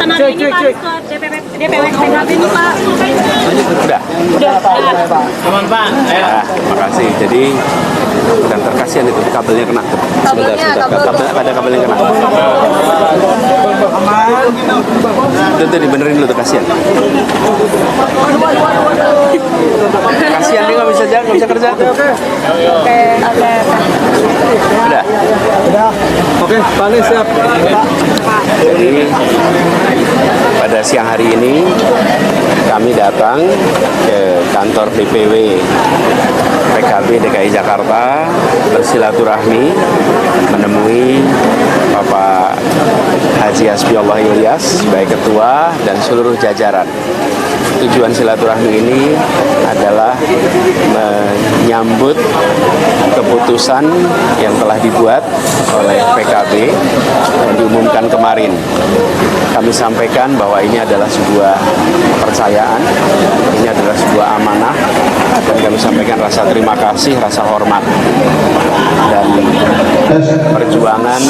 pelaksanaan ini Pak ke DPW PKB ini Pak? Udah. Aman Pak. Ya, makasih. Jadi dan terkasihan itu kabelnya kena. Sebentar. Ada kabelnya kena. Itu dibenerin dulu tuh, kasihan. Kasihan dia nggak bisa jalan, nggak bisa kerja. Oke. Udah. Oke, Pak Anies siap. Jadi pada siang hari ini kami datang ke kantor DPW PKB DKI Jakarta bersilaturahmi menemui Bapak Haji Hasbiullah Ilyas sebagai ketua dan seluruh jajaran. Tujuan silaturahmi ini adalah menyambut keputusan yang telah dibuat oleh PKB yang diumumkan kemarin. Kami sampaikan bahwa ini adalah sebuah kepercayaan, ini adalah sebuah amanah, dan kami sampaikan rasa terima kasih, rasa hormat, dan perjuangan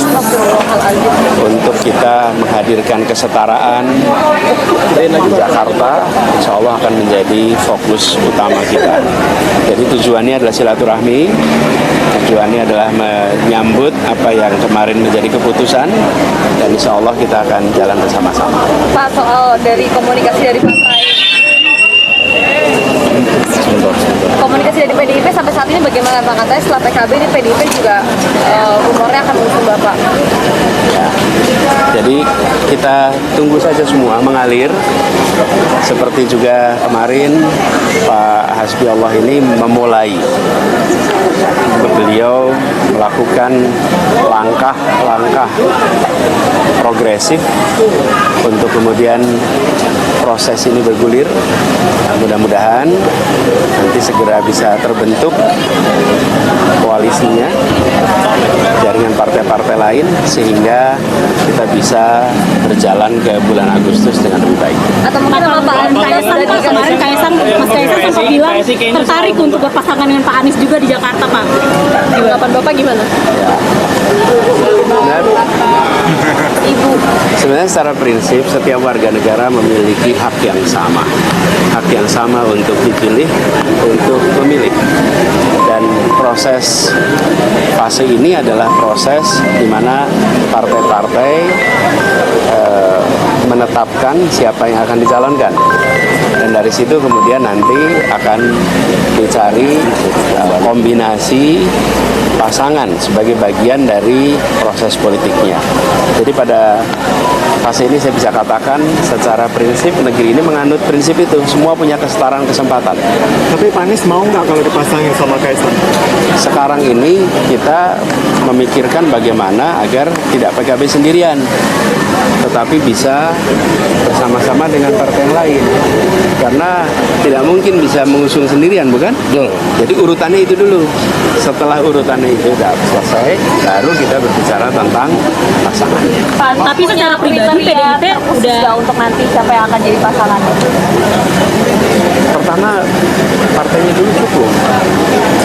untuk kita menghadirkan kesetaraan di Jakarta, insya Allah akan menjadi fokus utama kita. Jadi tujuannya adalah silaturahmi, tujuannya adalah menyambut apa yang kemarin menjadi keputusan, dan insya Allah kita akan jalan bersama-sama. Pak, soal dari komunikasi dari partai, komunikasi dari PDIP sampai saat ini bagaimana Pak? Katanya setelah PKB ini PDIP juga rumornya akan mengusung Bapak. Jadi kita tunggu saja semua mengalir. Seperti juga kemarin Pak Hasbiullah ini memulai, beliau melakukan langkah-langkah progresif untuk kemudian proses ini bergulir. Mudah-mudahan nanti segera bisa terbentuk koalisinya, jaringan partai-partai lain, sehingga kita bisa berjalan ke bulan Agustus dengan lebih baik. Atau mungkin sama Pak Kaisang, Pak, kemarin Mas Kaisang sempat bilang tertarik untuk berpasangan dengan Pak Anies juga di Jakarta, Pak. Tanggapan Bapak gimana? Benar. Ibu. Sebenarnya secara prinsip setiap warga negara memiliki hak yang sama untuk dipilih, untuk memilih. Dan proses fase ini adalah proses di mana partai-partai menetapkan siapa yang akan dicalonkan, dan dari situ kemudian nanti akan dicari kombinasi pasangan sebagai bagian dari proses politiknya. Jadi pada fase ini saya bisa katakan secara prinsip negeri ini menganut prinsip itu, semua punya kesetaraan kesempatan. Tapi Pak Anies mau nggak kalau dipasangin sama Kaisang? Sekarang ini kita memikirkan bagaimana agar tidak PKB sendirian, tetapi bisa bersama-sama dengan partai yang lain. Karena tidak mungkin bisa mengusung sendirian, bukan? Jadi urutannya itu dulu. Setelah urutannya itu sudah selesai, baru kita berbicara tentang pasangan. Tapi secara pribadi PDIP udah untuk nanti siapa yang akan jadi pasangannya? Pertama, partainya dulu cukup.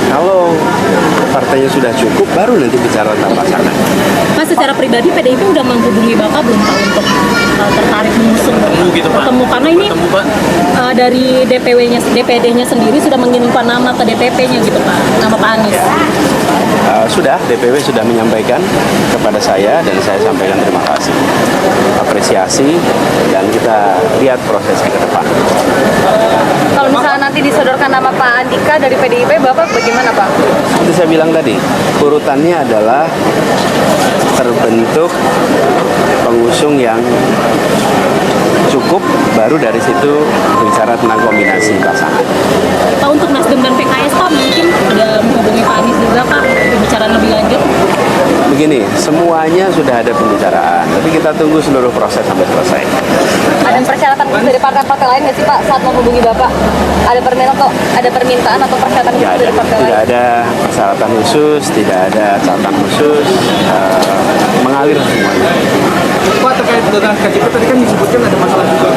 Kalau partainya sudah cukup, baru nanti bicara tentang pasangan. Mas, secara pribadi PDIP udah menghubungi Bapak belum Pak untuk tertarik mengusung bertemu, karena ini dari DPD-nya sendiri sudah mengirimkan nama ke DPP-nya gitu Pak, nama Pak Anies. Sudah, DPW sudah menyampaikan kepada saya dan saya sampaikan terima kasih, apresiasi, dan kita lihat prosesnya ke depan. Kalau misalnya nanti disodorkan nama Pak Andika dari PDIP, Bapak bagaimana Pak? Seperti saya bilang tadi, urutannya adalah terbentuk pengusung yang cukup, baru dari situ bicara tentang kombinasi pasangan. Pak, untuk Nasdem dan PKS Pak mungkin udah menghubungi Pak Anies juga Pak, pembicaraan lebih lanjut? Begini, semuanya sudah ada pembicaraan, tapi kita tunggu seluruh proses sampai selesai. Ada persyaratan dari partai-partai lain nggak sih Pak saat menghubungi Bapak? Ada permintaan atau persyaratan khusus dari partai lain? Tidak ada persyaratan khusus, tidak ada catatan khusus, mengalir semuanya. Pak, terkait dengan KJP tadi kan disebutkan ada masalah juga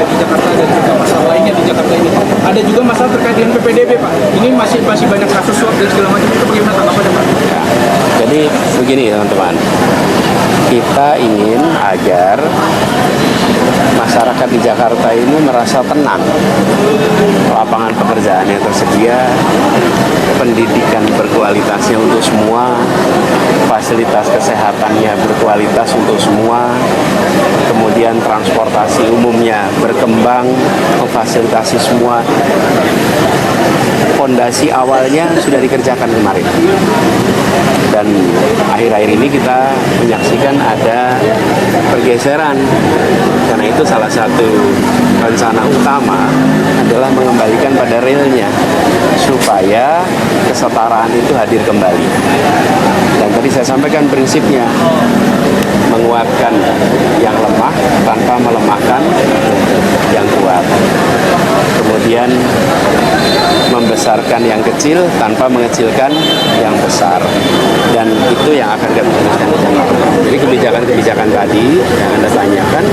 di Jakarta dan juga masalah lainnya di Jakarta ini. Ada juga masalah terkait dengan PPDB Pak. Ini masih banyak kasus suap dan segala macam, itu bagaimana tanggapannya Pak? Ya, jadi begini teman-teman, kita ingin agar masyarakat di Jakarta ini merasa tenang. Lapangan pekerjaannya tersedia, pendidikan berkualitasnya untuk semua, fasilitas kesehatannya berkualitas untuk semua, kemudian transportasi umumnya berkembang, memfasilitasi semua. Fondasi awalnya sudah dikerjakan kemarin. Dan akhir-akhir ini kita menyaksikan ada pergeseran. Karena itu salah satu rencana utama adalah mengembalikan pada realnya supaya kesetaraan itu hadir kembali. Dan tadi saya sampaikan prinsipnya, menguatkan yang lemah tanpa melemahkan yang kuat. Kemudian membesarkan yang kecil tanpa mengecilkan yang besar, dan itu yang akan kami teruskan di Jakarta. Jadi kebijakan-kebijakan tadi yang Anda tanyakan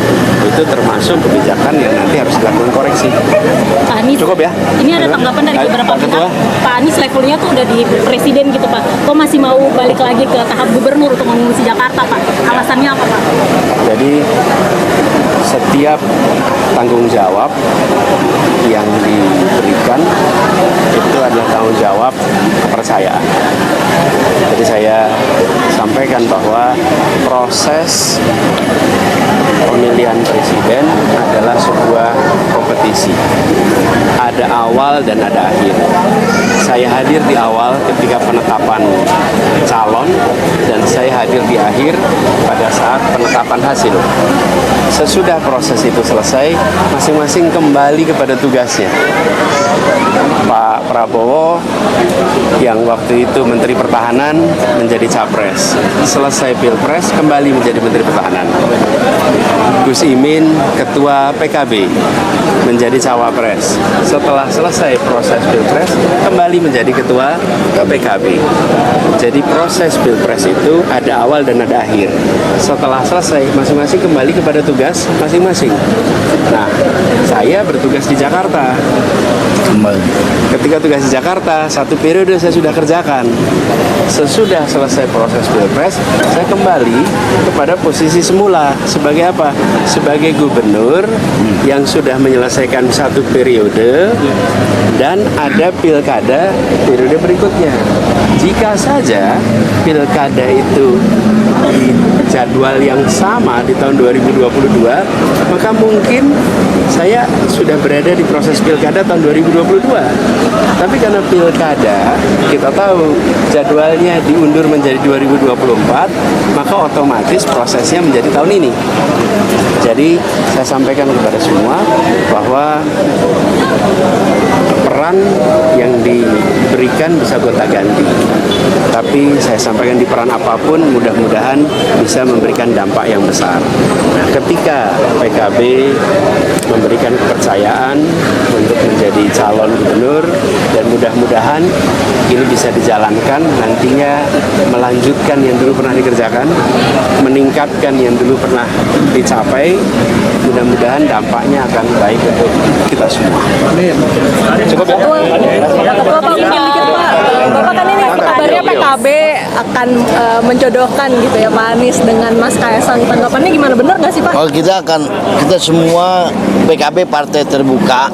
itu termasuk kebijakan yang nanti harus dilakukan koreksi. Pak Anies, Cukup ya? Ini ada tanggapan dari beberapa Pak Ketua. pihak. Pak Anies levelnya tuh udah di presiden gitu Pak. Kok masih mau balik lagi ke tahap gubernur untuk mengurus Jakarta Pak? Alasannya apa Pak? Jadi setiap tanggung jawab yang diberikan itu adalah tanggung jawab kepercayaan. Jadi saya sampaikan bahwa proses pemilihan presiden adalah sebuah kompetisi. Ada awal dan ada akhir. Saya hadir di awal ketika penetapan calon, dan saya hadir di akhir pada saat penetapan hasil. Sesudah proses itu selesai, masing-masing kembali kepada tugasnya. Pak Prabowo yang waktu itu Menteri Pertahanan menjadi Capres. Selesai Pilpres kembali menjadi Menteri Pertahanan. Gus Imin Ketua PKB menjadi Cawapres. Setelah selesai proses Pilpres kembali menjadi Ketua PKB. Jadi proses Pilpres itu ada awal dan ada akhir. Setelah selesai masing-masing kembali kepada tugas masing-masing. Nah, saya bertugas di Jakarta. Ketika tugas di Jakarta, satu periode saya sudah kerjakan. Sesudah selesai proses Pilpres, saya kembali kepada posisi semula. Sebagai apa? Sebagai gubernur yang sudah menyelesaikan satu periode dan ada pilkada periode berikutnya. Jika saja pilkada itu di jadwal yang sama di tahun 2022, maka mungkin saya sudah berada di proses pilkada tahun 2022. Tapi karena pilkada kita tahu jadwalnya diundur menjadi 2024, maka otomatis prosesnya menjadi tahun ini. Jadi saya sampaikan kepada semua bahwa peran yang diberikan bisa gonta-ganti. Tapi saya sampaikan di peran apapun mudah-mudahan bisa memberikan dampak yang besar. Nah, ketika PKB memberikan kepercayaan untuk menjadi calon gubernur, dan mudah-mudahan ini bisa dijalankan nantinya, melanjutkan yang dulu pernah dikerjakan, meningkatkan yang dulu pernah dicapai, mudah-mudahan dampaknya akan baik untuk kita semua. Cukup ya? Ketua Pak, izin dikit Pak. Bapak kan ini kabarnya PKB akan menjodohkan gitu ya Pak Anies dengan Mas Kaisang. Tanggapannya gimana? Benar nggak sih Pak? Oh, kita semua PKB partai terbuka,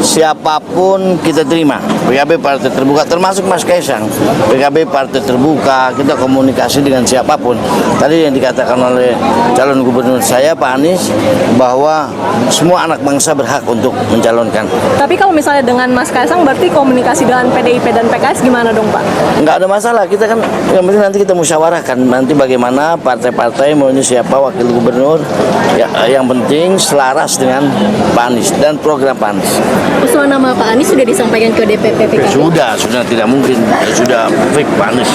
siapapun kita terima. PKB partai terbuka, termasuk Mas Kaisang. PKB partai terbuka, kita komunikasi dengan siapapun. Tadi yang dikatakan oleh calon gubernur saya Pak Anies bahwa semua anak bangsa berhak untuk mencalonkan. Tapi kalau misalnya dengan Mas Kaisang berarti komunikasi dengan PDIP dan PKS gimana dong Pak? Nggak ada masalah, kita kan yang penting nanti kita musyawarahkan nanti bagaimana partai-partai maunya siapa wakil gubernur ya, yang penting selaras dengan Pak Anies dan program Pak Anies. Usulan nama Pak Anies sudah disampaikan ke DPP PKB. Sudah tidak mungkin, sudah fix Pak Anies.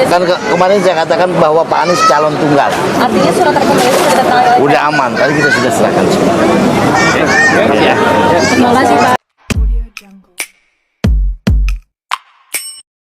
Kan kemarin saya katakan bahwa Pak Anies calon tunggal. Artinya surat rekomendasi sudah datang. Udah aman, tadi kita sudah serahkan semua. Oke. Ya. Terima kasih Pak.